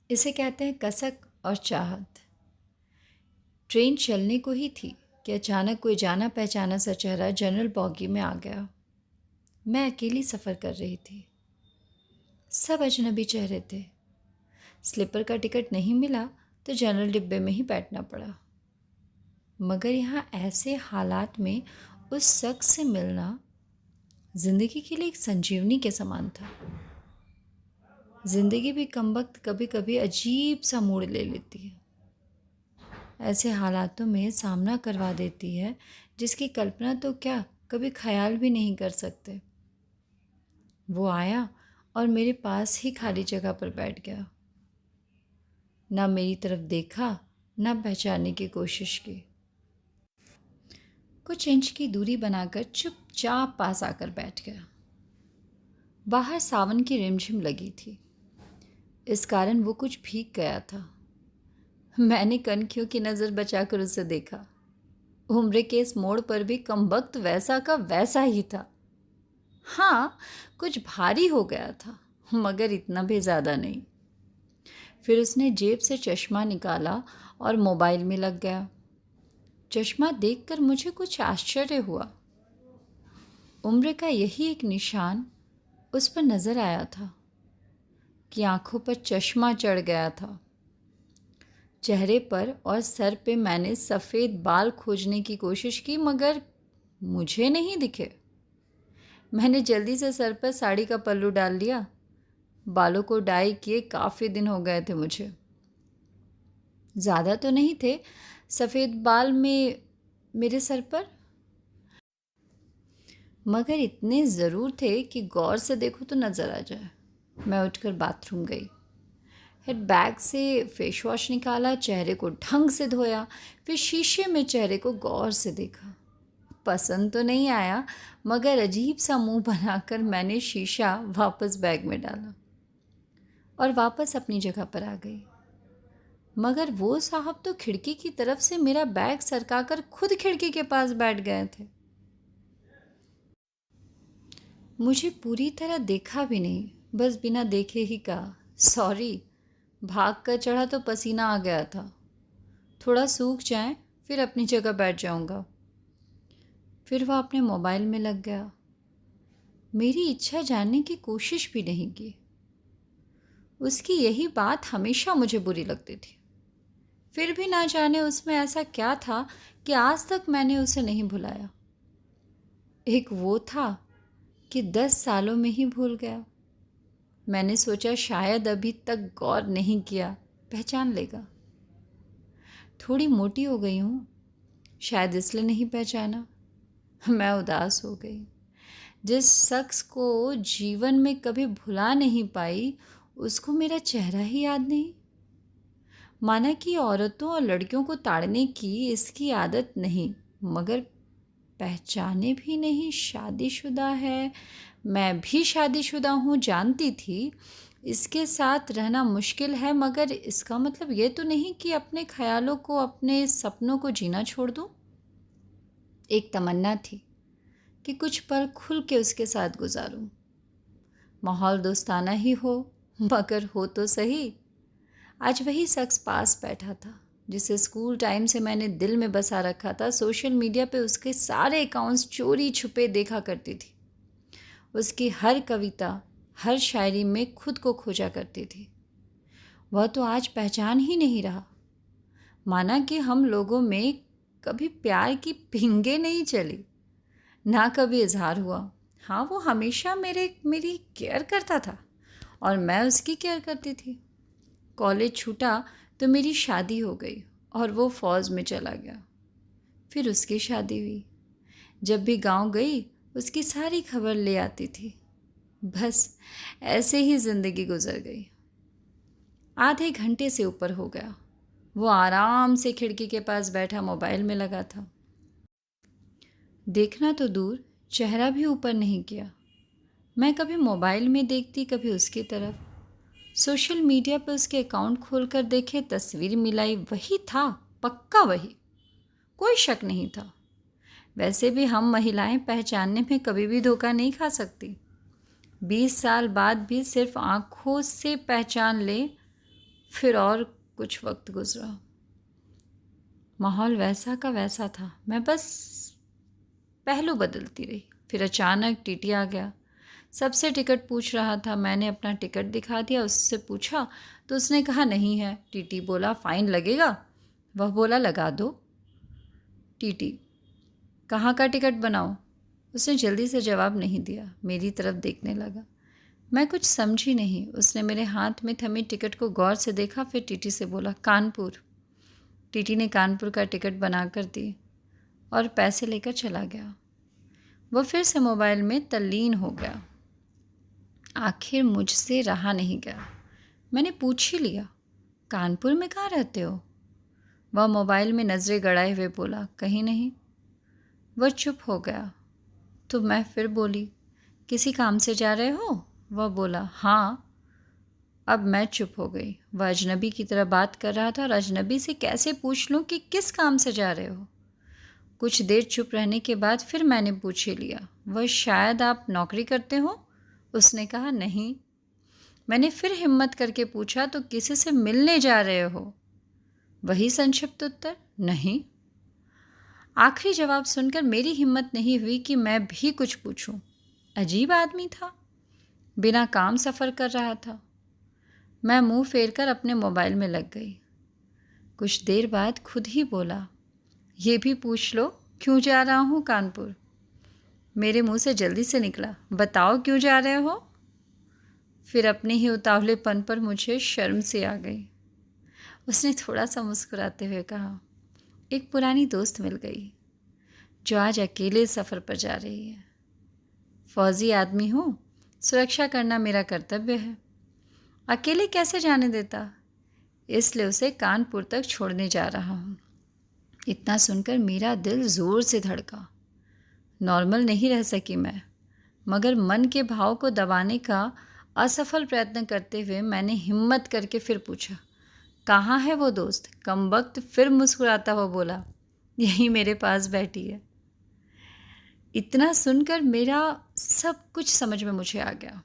इसे कहते हैं कसक और चाहत। ट्रेन चलने को ही थी कि अचानक कोई जाना पहचाना सा चेहरा जनरल बॉगी में आ गया। मैं अकेली सफ़र कर रही थी। सब अजनबी चेहरे थे। स्लीपर का टिकट नहीं मिला तो जनरल डिब्बे में ही बैठना पड़ा। मगर यहाँ ऐसे हालात में उस शख्स से मिलना ज़िंदगी के लिए एक संजीवनी के समान था। ज़िंदगी भी कमबख्त कभी कभी अजीब सा मोड़ ले लेती है। ऐसे हालातों में सामना करवा देती है जिसकी कल्पना तो क्या कभी ख्याल भी नहीं कर सकते। वो आया और मेरे पास ही खाली जगह पर बैठ गया। ना मेरी तरफ देखा, ना पहचानने की कोशिश की। कुछ इंच की दूरी बनाकर चुपचाप पास आकर बैठ गया। बाहर सावन की रिमझिम लगी थी, इस कारण वो कुछ भीग गया था। मैंने कनखियों की नज़र बचाकर उसे देखा। उम्र के इस मोड़ पर भी कमबख्त वैसा का वैसा ही था। हाँ, कुछ भारी हो गया था, मगर इतना भी ज़्यादा नहीं। फिर उसने जेब से चश्मा निकाला और मोबाइल में लग गया। चश्मा देखकर मुझे कुछ आश्चर्य हुआ। उम्र का यही एक निशान उस पर नज़र आया था कि आंखों पर चश्मा चढ़ गया था। चेहरे पर और सर पे मैंने सफ़ेद बाल खोजने की कोशिश की, मगर मुझे नहीं दिखे। मैंने जल्दी से सर पर साड़ी का पल्लू डाल लिया। बालों को डाई किए काफ़ी दिन हो गए थे मुझे। ज़्यादा तो नहीं थे सफ़ेद बाल में मेरे सर पर, मगर इतने ज़रूर थे कि गौर से देखो तो नज़र आ जाए। मैं उठकर बाथरूम गई। हेड बैग से फेस वॉश निकाला, चेहरे को ढंग से धोया, फिर शीशे में चेहरे को गौर से देखा। पसंद तो नहीं आया, मगर अजीब सा मुंह बनाकर मैंने शीशा वापस बैग में डाला और वापस अपनी जगह पर आ गई। मगर वो साहब तो खिड़की की तरफ से मेरा बैग सरकाकर खुद खिड़की के पास बैठ गए थे। मुझे पूरी तरह देखा भी नहीं, बस बिना देखे ही कहा, सॉरी। भाग कर चढ़ा तो पसीना आ गया था। थोड़ा सूख जाए फिर अपनी जगह बैठ जाऊंगा। फिर वह अपने मोबाइल में लग गया। मेरी इच्छा जानने की कोशिश भी नहीं की। उसकी यही बात हमेशा मुझे बुरी लगती थी। फिर भी ना जाने उसमें ऐसा क्या था कि आज तक मैंने उसे नहीं भुलाया। एक वो था कि 10 सालों में ही भूल गया। मैंने सोचा शायद अभी तक गौर नहीं किया, पहचान लेगा। थोड़ी मोटी हो गई हूँ, शायद इसलिए नहीं पहचाना। मैं उदास हो गई। जिस शख्स को जीवन में कभी भुला नहीं पाई, उसको मेरा चेहरा ही याद नहीं। माना कि औरतों और लड़कियों को ताड़ने की इसकी आदत नहीं, मगर पहचाने भी नहीं। शादीशुदा है, मैं भी शादीशुदा हूँ, जानती थी। इसके साथ रहना मुश्किल है, मगर इसका मतलब ये तो नहीं कि अपने ख्यालों को, अपने सपनों को जीना छोड़ दूँ। एक तमन्ना थी कि कुछ पल खुल के उसके साथ गुजारूं। माहौल दोस्ताना ही हो, मगर हो तो सही। आज वही शख्स पास बैठा था जिसे स्कूल टाइम से मैंने दिल में बसा रखा था। सोशल मीडिया पे उसके सारे अकाउंट्स चोरी छुपे देखा करती थी। उसकी हर कविता, हर शायरी में खुद को खोजा करती थी। वह तो आज पहचान ही नहीं रहा। माना कि हम लोगों में कभी प्यार की पिंगे नहीं चली, ना कभी इजहार हुआ। हाँ, वो हमेशा मेरी केयर करता था और मैं उसकी केयर करती थी। कॉलेज छूटा तो मेरी शादी हो गई और वो फ़ौज में चला गया। फिर उसकी शादी हुई। जब भी गांव गई उसकी सारी खबर ले आती थी। बस ऐसे ही ज़िंदगी गुजर गई। आधे घंटे से ऊपर हो गया। वो आराम से खिड़की के पास बैठा मोबाइल में लगा था। देखना तो दूर, चेहरा भी ऊपर नहीं किया। मैं कभी मोबाइल में देखती, कभी उसकी तरफ। सोशल मीडिया पर उसके अकाउंट खोलकर देखे, तस्वीर मिलाई, वही था, पक्का वही, कोई शक नहीं था। वैसे भी हम महिलाएं पहचानने में कभी भी धोखा नहीं खा सकती। 20 साल बाद भी सिर्फ आंखों से पहचान ले फिर और कुछ वक्त गुजरा। माहौल वैसा का वैसा था, मैं बस पहलू बदलती रही। फिर अचानक टीटी आ गया, सबसे टिकट पूछ रहा था। मैंने अपना टिकट दिखा दिया, उससे पूछा तो उसने कहा नहीं है। टीटी बोला फाइन लगेगा? वह बोला लगा दो। टीटी कहाँ का टिकट बनाऊँ? उसने जल्दी से जवाब नहीं दिया, मेरी तरफ देखने लगा। मैं कुछ समझी नहीं। उसने मेरे हाथ में थमी टिकट को गौर से देखा, फिर टीटी से बोला कानपुर। टीटी ने कानपुर का टिकट बनाकर दी और पैसे लेकर चला गया। वह फिर से मोबाइल में तल्लीन हो गया। आखिर मुझसे रहा नहीं गया। मैंने पूछ ही लिया, कानपुर में कहाँ रहते हो? वह मोबाइल में नज़रें गड़ाए हुए बोला कहीं नहीं। वह चुप हो गया तो मैं फिर बोली, किसी काम से जा रहे हो? वह बोला हाँ। अब मैं चुप हो गई। वह अजनबी की तरह बात कर रहा था और अजनबी से कैसे पूछ लूँ कि किस काम से जा रहे हो। कुछ देर चुप रहने के बाद फिर मैंने पूछ ही लिया, वह शायद आप नौकरी करते हो? उसने कहा नहीं। मैंने फिर हिम्मत करके पूछा तो किसी से मिलने जा रहे हो? वही संक्षिप्त उत्तर, नहीं। आखिरी जवाब सुनकर मेरी हिम्मत नहीं हुई कि मैं भी कुछ पूछूं। अजीब आदमी था, बिना काम सफ़र कर रहा था। मैं मुंह फेरकर अपने मोबाइल में लग गई। कुछ देर बाद खुद ही बोला, ये भी पूछ लो क्यों जा रहा हूँ कानपुर। मेरे मुंह से जल्दी से निकला, बताओ क्यों जा रहे हो? फिर अपने ही उतावलेपन पर मुझे शर्म से आ गई। उसने थोड़ा सा मुस्कुराते हुए कहा, एक पुरानी दोस्त मिल गई जो आज अकेले सफ़र पर जा रही है। फौजी आदमी हूँ, सुरक्षा करना मेरा कर्तव्य है। अकेले कैसे जाने देता, इसलिए उसे कानपुर तक छोड़ने जा रहा हूँ। इतना सुनकर मेरा दिल ज़ोर से धड़का। नॉर्मल नहीं रह सकी मैं, मगर मन के भाव को दबाने का असफल प्रयत्न करते हुए मैंने हिम्मत करके फिर पूछा, कहाँ है वो दोस्त? कमबख्त फिर मुस्कुराता हुआ बोला, यहीं मेरे पास बैठी है। इतना सुनकर मेरा सब कुछ समझ में मुझे आ गया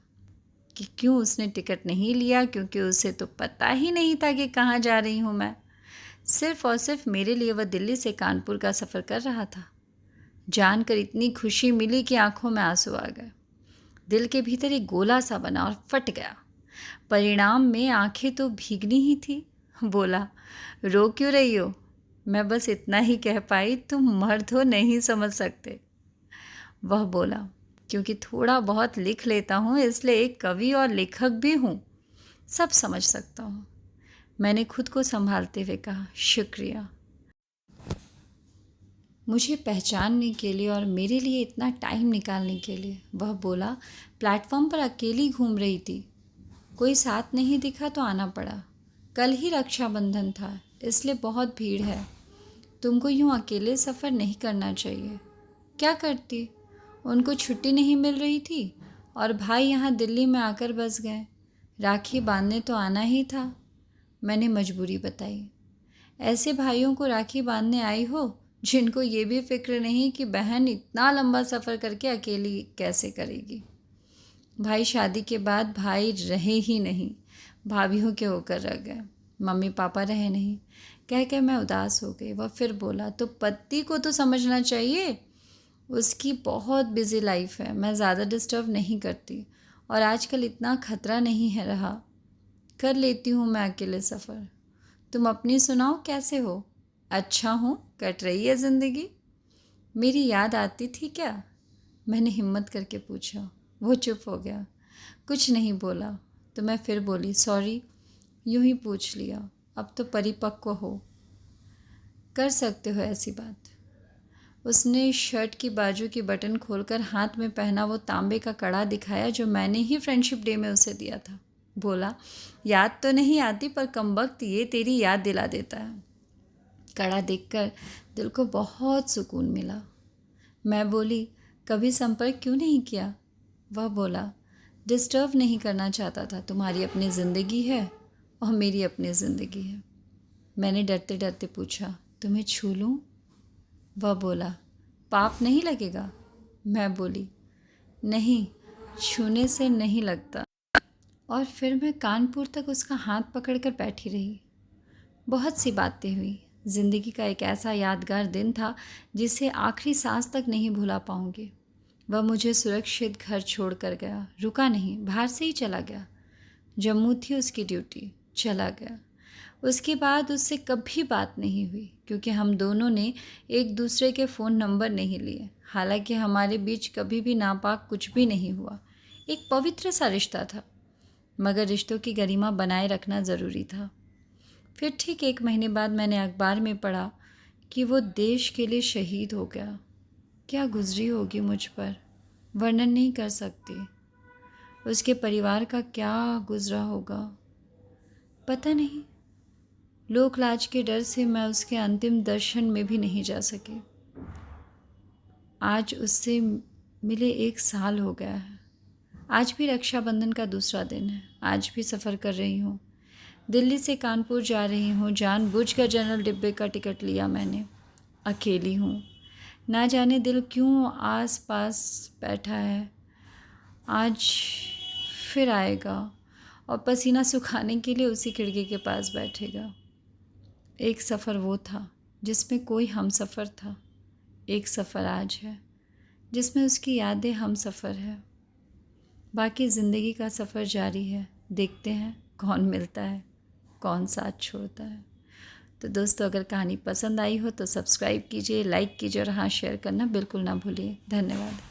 कि क्यों उसने टिकट नहीं लिया, क्योंकि उसे तो पता ही नहीं था कि कहाँ जा रही हूँ मैं। सिर्फ और सिर्फ मेरे लिए वह दिल्ली से कानपुर का सफ़र कर रहा था। जानकर इतनी खुशी मिली कि आंखों में आंसू आ गए। दिल के भीतर एक गोला सा बना और फट गया। परिणाम में आंखें तो भीगनी ही थी। बोला, रो क्यों रही हो? मैं बस इतना ही कह पाई, तुम मर्द हो, नहीं समझ सकते। वह बोला, क्योंकि थोड़ा बहुत लिख लेता हूँ इसलिए एक कवि और लेखक भी हूँ, सब समझ सकता हूँ। मैंने खुद को संभालते हुए कहा, शुक्रिया मुझे पहचानने के लिए और मेरे लिए इतना टाइम निकालने के लिए। वह बोला, प्लेटफॉर्म पर अकेली घूम रही थी, कोई साथ नहीं दिखा तो आना पड़ा। कल ही रक्षाबंधन था, इसलिए बहुत भीड़ है। तुमको यूँ अकेले सफ़र नहीं करना चाहिए। क्या करती, उनको छुट्टी नहीं मिल रही थी और भाई यहाँ दिल्ली में आकर बस गए। राखी बांधने तो आना ही था। मैंने मजबूरी बताई। ऐसे भाइयों को राखी बांधने आई हो जिनको ये भी फिक्र नहीं कि बहन इतना लंबा सफ़र करके अकेली कैसे करेगी। भाई शादी के बाद भाई रहे ही नहीं, भाभीयों के होकर रह गए। मम्मी पापा रहे नहीं। कह मैं उदास हो गई। वह फिर बोला, तो पति को तो समझना चाहिए, उसकी बहुत बिजी लाइफ है, मैं ज़्यादा डिस्टर्ब नहीं करती और आजकल इतना खतरा नहीं है रहा, कर लेती हूँ मैं अकेले सफ़र। तुम अपनी सुनाओ, कैसे हो? अच्छा हूँ, कट रही है ज़िंदगी। मेरी याद आती थी क्या? मैंने हिम्मत करके पूछा। वो चुप हो गया, कुछ नहीं बोला। तो मैं फिर बोली, सॉरी, यूँ ही पूछ लिया, अब तो परिपक्व हो, कर सकते हो ऐसी बात। उसने शर्ट की बाजू की बटन खोलकर हाथ में पहना वो तांबे का कड़ा दिखाया जो मैंने ही फ्रेंडशिप डे में उसे दिया था। बोला, याद तो नहीं आती पर कमबख्त ये तेरी याद दिला देता है। कड़ा देखकर दिल को बहुत सुकून मिला। मैं बोली, कभी संपर्क क्यों नहीं किया? वह बोला, डिस्टर्ब नहीं करना चाहता था, तुम्हारी अपनी ज़िंदगी है और मेरी अपनी ज़िंदगी है। मैंने डरते डरते पूछा, तुम्हें छू लूँ? वह बोला, पाप नहीं लगेगा? मैं बोली, नहीं, छूने से नहीं लगता। और फिर मैं कानपुर तक उसका हाथ पकड़कर बैठी रही। बहुत सी बातें हुई। ज़िंदगी का एक ऐसा यादगार दिन था जिसे आखिरी सांस तक नहीं भुला पाऊंगी। वह मुझे सुरक्षित घर छोड़ कर गया, रुका नहीं, बाहर से ही चला गया। जम्मू थी उसकी ड्यूटी, चला गया। उसके बाद उससे कभी बात नहीं हुई क्योंकि हम दोनों ने एक दूसरे के फ़ोन नंबर नहीं लिए। हालांकि हमारे बीच कभी भी नापाक कुछ भी नहीं हुआ। एक पवित्र सा रिश्ता था, मगर रिश्तों की गरिमा बनाए रखना ज़रूरी था। फिर ठीक 1 महीने बाद मैंने अखबार में पढ़ा कि वो देश के लिए शहीद हो गया। क्या गुजरी होगी मुझ पर, वर्णन नहीं कर सकती। उसके परिवार का क्या गुजरा होगा पता नहीं। लोक लाज के डर से मैं उसके अंतिम दर्शन में भी नहीं जा सकी। आज उससे मिले 1 साल हो गया है। आज भी रक्षाबंधन का दूसरा दिन है। आज भी सफ़र कर रही हूँ, दिल्ली से कानपुर जा रही हूँ। जानबूझकर जनरल डिब्बे का टिकट लिया मैंने। अकेली हूँ, ना जाने दिल क्यों आस पास बैठा है। आज फिर आएगा और पसीना सुखाने के लिए उसी खिड़की के पास बैठेगा। एक सफ़र वो था जिसमें कोई हम सफ़र था। एक सफ़र आज है जिसमें उसकी यादें हम सफ़र है। बाकी ज़िंदगी का सफ़र जारी है। देखते हैं कौन मिलता है, कौन साथ छोड़ता है। तो दोस्तों, अगर कहानी पसंद आई हो तो सब्सक्राइब कीजिए, लाइक कीजिए और हाँ, शेयर करना बिल्कुल ना भूलिए। धन्यवाद।